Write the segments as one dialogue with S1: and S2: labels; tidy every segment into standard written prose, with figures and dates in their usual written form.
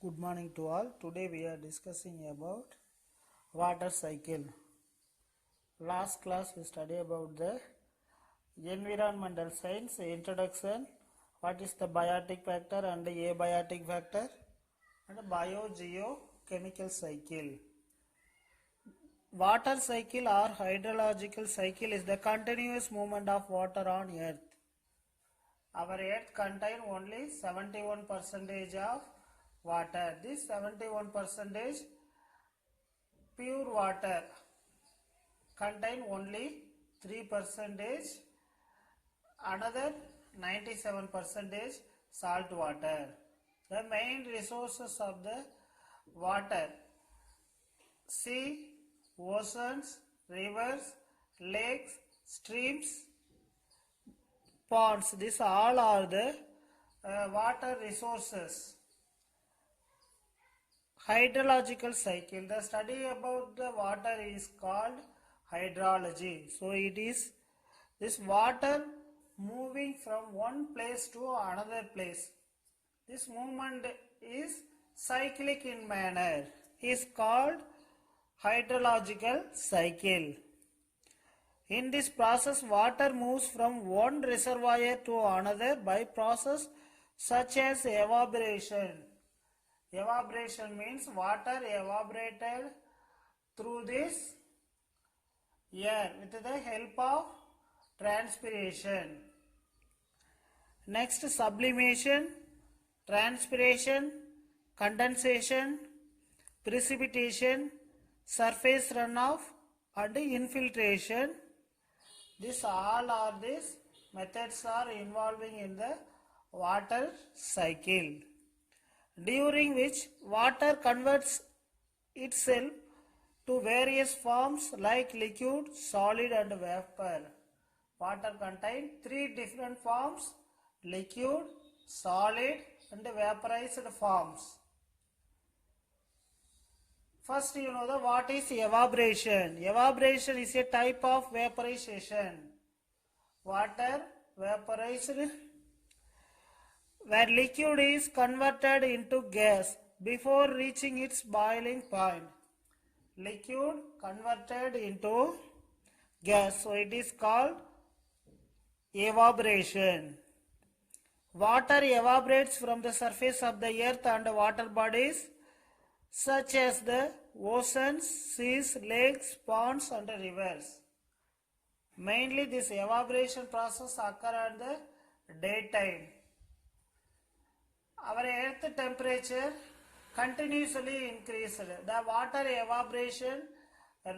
S1: Good morning to all. Today we are discussing about water cycle. Last class we studied about the environmental science introduction. What is the biotic factor and abiotic factor and biogeochemical cycle. Water cycle or hydrological cycle is the continuous movement of water on earth. Our earth contains only 71% of water. This 71% pure water contain only 3%, another 97% salt water. The main resources of the water: sea, oceans, rivers, lakes, streams, ponds. These all are the water resources. Hydrological cycle. The study about the water is called hydrology. So it is this water moving from one place to another place. This movement is cyclic in manner. Is called hydrological cycle. In this process, water moves from one reservoir to another by process such as evaporation. Evaporation means water evaporated through this air with the help of transpiration. Next, sublimation, transpiration, condensation, precipitation, surface runoff and infiltration. These all are these methods are involving in the water cycle, during which water converts itself to various forms like liquid, solid and vapor. Water contains three different forms: liquid, solid and vaporized forms. First, you know what is evaporation. Evaporation is a type of vaporization. Water vaporized where liquid is converted into gas before reaching its boiling point. Liquid converted into gas, so it is called evaporation. Water evaporates from the surface of the earth and water bodies such as the oceans, seas, lakes, ponds and rivers. Mainly this evaporation process occurs at the daytime. Our earth temperature continuously increased. The water evaporation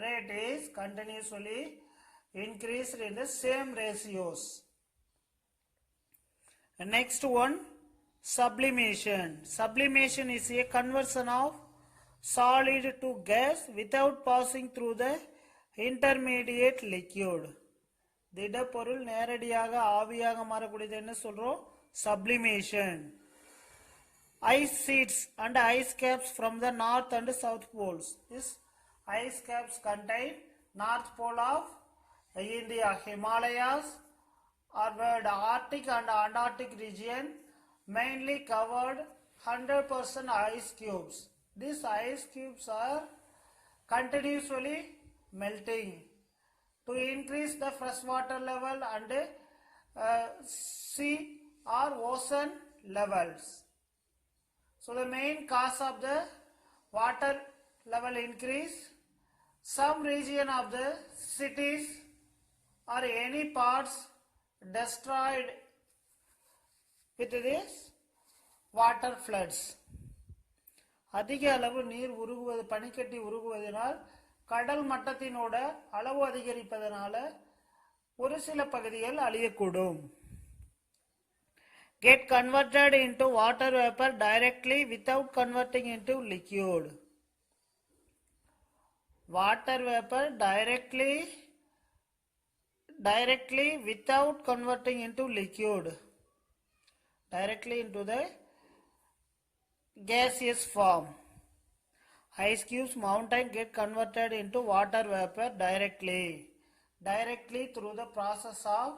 S1: rate is continuously increased in the same ratios. Next one, sublimation. Sublimation is a conversion of solid to gas without passing through the intermediate liquid. திடப்பொருள் நேரடியாக ஆவியாக மாறக்கூடியது என்ன சொல்றோம்? Sublimation. Ice sheets and ice caps from the north and south poles. These ice caps contain north pole of India, Himalayas, or the Arctic and Antarctic region, mainly covered 100% ice cubes. These ice cubes are continuously melting to increase the freshwater level and sea or ocean levels. So the main cause of the water level increase, some region of the cities or any parts destroyed with this water floods. அதிக அளவு நீர் உருகுவது, பனிக்கட்டி உருகுவதனால் கடல் மட்டத்தினோட அளவு அதிகரிப்பதனால ஒரு சில பகுதிகள் அழியக்கூடும். Get converted into water vapor directly without converting into liquid. Water vapor directly without converting into liquid, directly into the gaseous form. Ice cubes mountain get converted into water vapor directly through the process of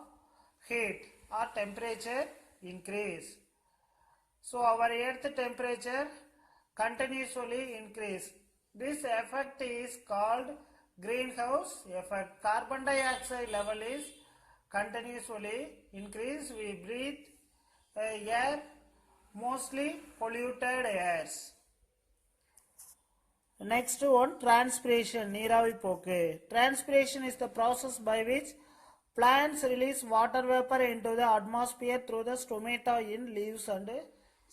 S1: heat or temperature increase. So our earth temperature continuously increase. This effect is called greenhouse effect. Carbon dioxide level is continuously increase. We breathe air, mostly polluted airs. Next one, transpiration, நீராவி போக்கு. Transpiration is the process by which plants release water vapor into the atmosphere through the stomata in leaves and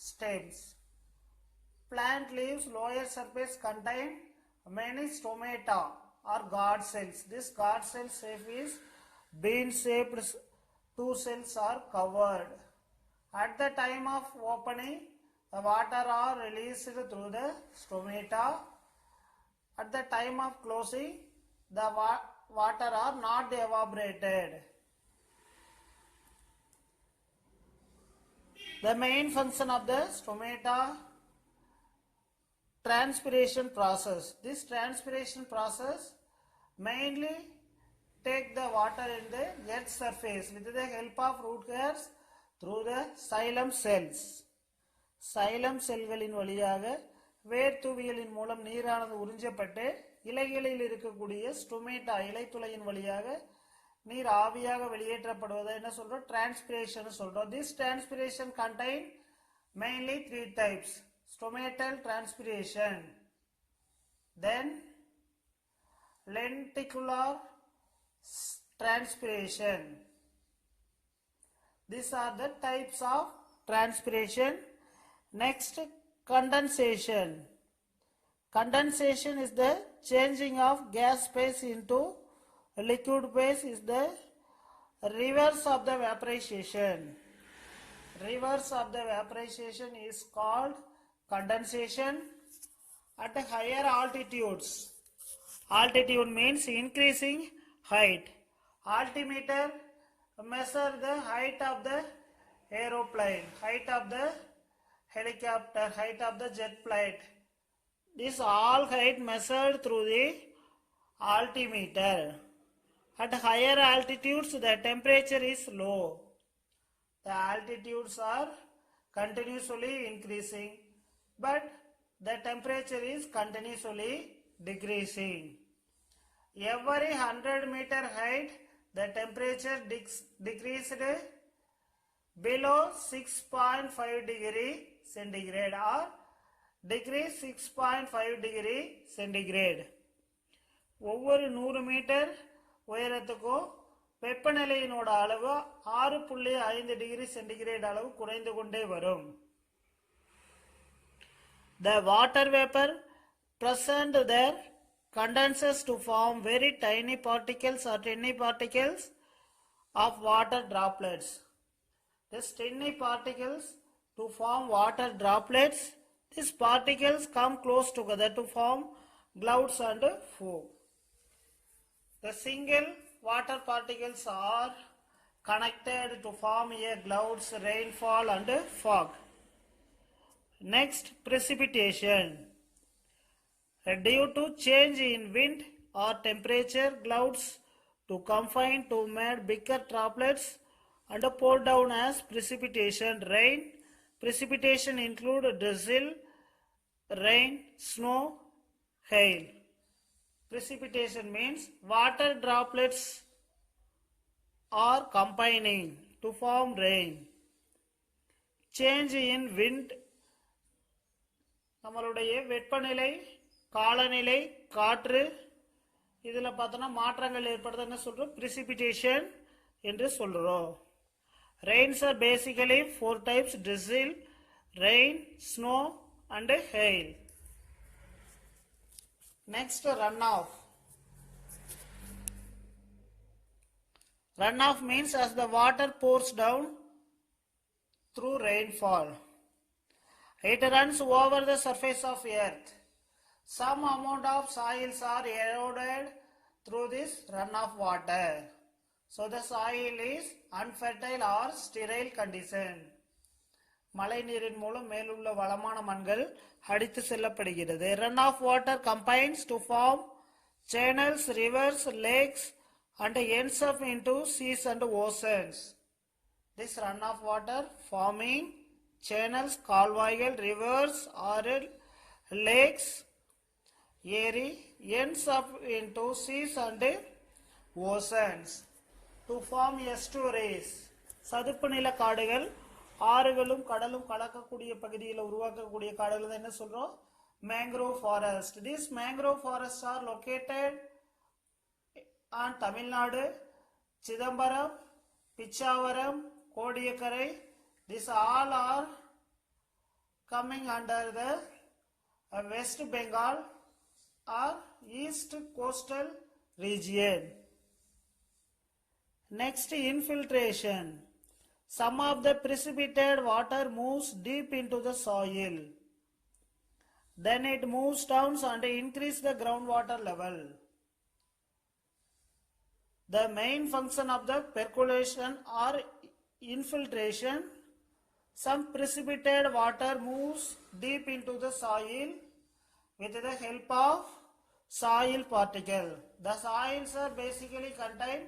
S1: stems. Plant leaves lower surface contain many stomata or guard cells. This guard cell shape is bean shaped. Two cells are covered. At the time of opening, the water are released through the stomata. At the time of closing, the water are not evaporated. The main function of the stomata, transpiration process. This transpiration process mainly take the water in the earth surface with the help of root hairs through the xylem cells. Xylem செல்களின் வழியாக வேர்த்துவியலின் மூலம் நீரானது உறிஞ்சப்பட்டு இலைகளில் இருக்கக்கூடிய stomata இலைத்துளையின் வழியாக நீர் ஆவியாக வெளியேற்றப்படுவதை என்ன சொல்றோம்? டிரான்ஸ்பிரேஷன் சொல்றோம். This transpiration contain mainly three types: stomatal transpiration, then lenticular transpiration. These are the types of transpiration. Next, condensation. Condensation is the changing of gas phase into liquid phase, is the reverse of the vaporization. Reverse of the vaporization is called condensation. At higher altitudes, altitude means increasing height. Altimeter measure the height of the aeroplane, height of the helicopter, height of the jet plane. This all height measured through the altimeter. At higher altitudes, the temperature is low. The altitudes are continuously increasing, but the temperature is continuously decreasing. Every 100-meter height, the temperature decreased below 6.5 degree centigrade or decrease 6.5 degree centigrade. ஒவ்வொரு 100 metre உயரத்துக்கும் வெப்பநிலையினோட அளவு 6.5 degree centigrade அளவு குறைந்து கொண்டே வரும். The water vapor present there condenses to form very tiny particles or tiny particles of water droplets. These tiny particles to form water droplets. These particles come close together to form clouds and fog. The single water particles are connected to form a clouds, rainfall and fog. Next, precipitation. Due to change in wind or temperature, clouds to confine to made bigger droplets and pour down as precipitation. Rain. Precipitation include drizzle, rain, snow, hail. Precipitation means water droplets are combining to form rain. Change in wind, நம்மளுடைய வெப்பநிலை, காலநிலை, காற்று இதில் பார்த்தோன்னா மாற்றங்கள் ஏற்படுறது என்ன சொல்றோம்? precipitation என்று சொல்றோம். Rains are basically 4 types: drizzle, rain, snow and hail. Next, runoff. Runoff means as the water pours down through rainfall. It runs over the surface of earth. Some amount of soils are eroded through this runoff water. So the soil is unfertile or sterile condition. மழை நீரின் மூலம் மேலுள்ள வளமான மண்கள் அடித்து செல்லப்படுகிறது. Runoff water combines to form channels, rivers, lakes and ends up into seas and oceans. This runoff water forming channels, கால்வாய்கள், rivers or lakes, ends up into seas and oceans to form estuaries. சதுப்பு நில காடுகள் ஆறுகளும் கடலும் கலக்கக்கூடிய பகுதியில் உருவாக்கக்கூடிய காடுகள் என்ன சொல்றோம்? Mangrove forest. These mangrove forests are located on Tamil Nadu, Chidambaram, Pichavaram, Kodiyakarai. These all are coming under the West Bengal or East Coastal region. Next, infiltration. Some of the precipitated water moves deep into the soil. Then it moves down and increases the groundwater level. The main function of the percolation or infiltration, some precipitated water moves deep into the soil with the help of soil particle. The soils are basically contain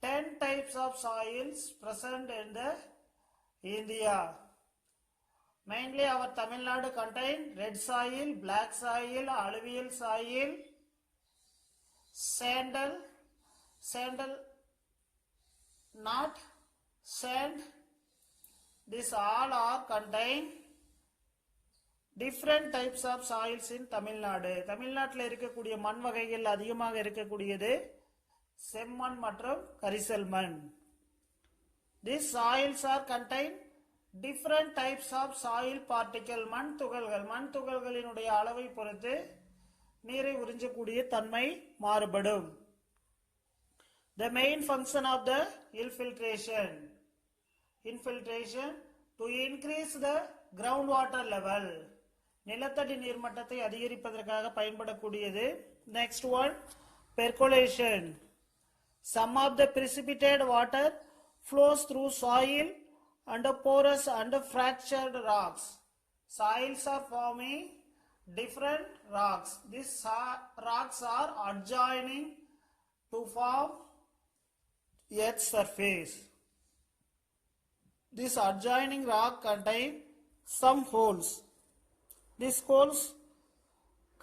S1: 10 types of soils present in the India. Mainly our Tamil Nadu contain red soil, black soil, alluvial soil, sandal, not sand. These all are contain different types of soils in Tamil Nadu. தமிழ்நாட்டில் இருக்கக்கூடிய மண் வகைகள் அதிகமாக இருக்கக்கூடியது செம்மண் மற்றும் கரிசல் மண். These soils are contain different types of soil particle. மண் துகள்களினுடைய அளவை பொறுத்து நீரை உறிஞ்சக்கூடிய தன்மை மாறுபடும். The main function of the infiltration to increase the groundwater level. நிலத்தடி நீர்மட்டத்தை அதிகரிப்பதற்காக பயன்படக்கூடியது. Next one, percolation. Some of the precipitated water flows through soil and porous and fractured rocks. Soils are forming different rocks. These rocks are adjoining to form Earth's surface. This adjoining rock contain some holes. These holes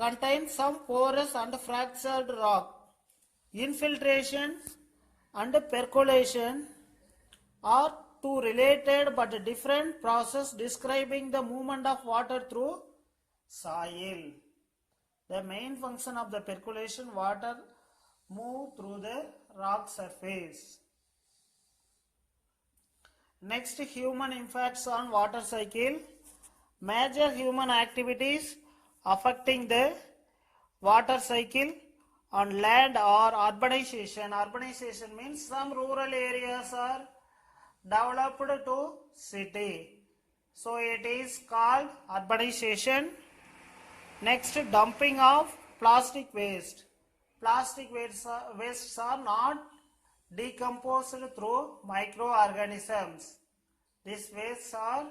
S1: contain some porous and fractured rock. Infiltration and percolation are two related but different processes describing the movement of water through soil. The main function of the percolation, water move through the rock surface. Next, human impacts on water cycle. Major human activities affecting the water cycle on land or urbanization. Urbanization means some rural areas are developed to city. So it is called urbanization. Next, dumping of plastic waste. Plastic wastes are not decomposed through microorganisms. These wastes are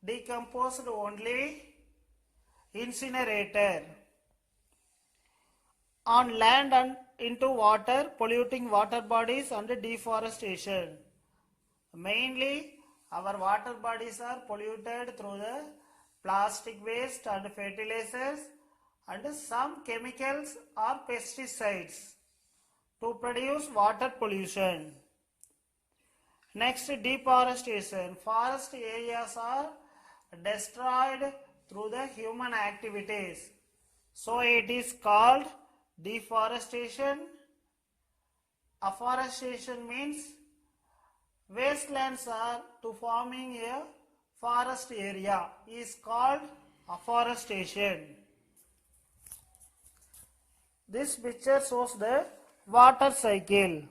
S1: decomposed only incinerator. On land and into water, polluting water bodies and deforestation. Mainly our water bodies are polluted through the plastic waste and fertilizers and some chemicals or pesticides to produce water pollution. Next, deforestation. Forest areas are destroyed through the human activities. So it is called deforestation. Afforestation means wastelands are to forming a forest area is called afforestation. This picture shows the water cycle.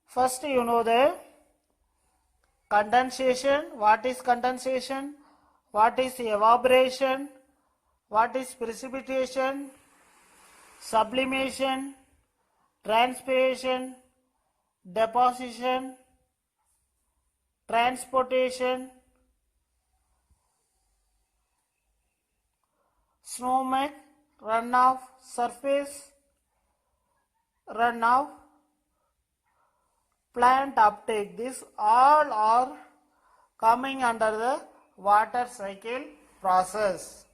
S1: First, you know the condensation. What is condensation? What is evaporation? What is precipitation? Sublimation, transpiration, deposition, transportation, snowmelt, runoff, surface runoff, plant uptake. These all are coming under the water cycle process.